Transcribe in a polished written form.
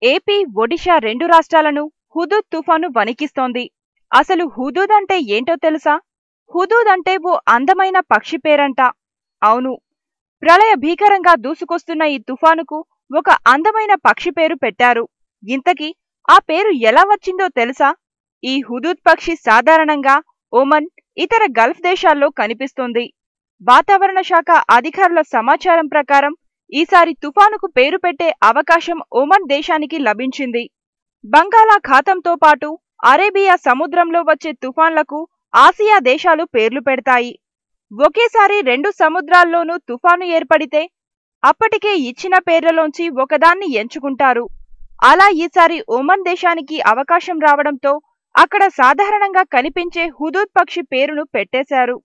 AP, Odisha రెండు రాష్ట్రాలను Hudhud తుఫాను వణికిస్తోంది. అసలు హుదూద్ అంటే ఏంటో తెలుసా? హుదూద్ అంటే ఓ అందమైన పక్షి పేరంట. అవును, ప్రళయ భీకరంగా దూసుకొస్తున్న ఈ తుఫానుకు ఒక అందమైన పక్షి పేరు పెట్టారు. ఇంతకీ ఆ పేరు ఎలా వచ్చిందో తెలుసా? ఈ హుదూద్ పక్షి సాధారణంగా ఒమన్, ఇతర గల్ఫ్ దేశాల్లో కనిపిస్తుంది. వాతావరణ శాఖ అధికారుల సమాచారం ప్రకారం ఈసారి తుఫానుకు పేరు పెట్టే అవకాశం ఒమన్ దేశానికి లభించింది. బంగాళాఖాతంతో పాటు అరేబియా సముద్రంలో వచ్చే తుఫాన్లకు ఆసియా దేశాలు పేర్లు పెడతాయి. ఒకేసారి రెండు సముద్రాల్లోనూ తుఫాను ఏర్పడితే అప్పటికే ఇచ్చిన పేర్లలోంచి ఒకదాన్ని ఎంచుకుంటారు. అలా ఈసారి ఒమన్ దేశానికి అవకాశం రావడంతో అక్కడ సాధారణంగా కనిపించే హుదూద్ పక్షి పేరును పెట్టేశారు.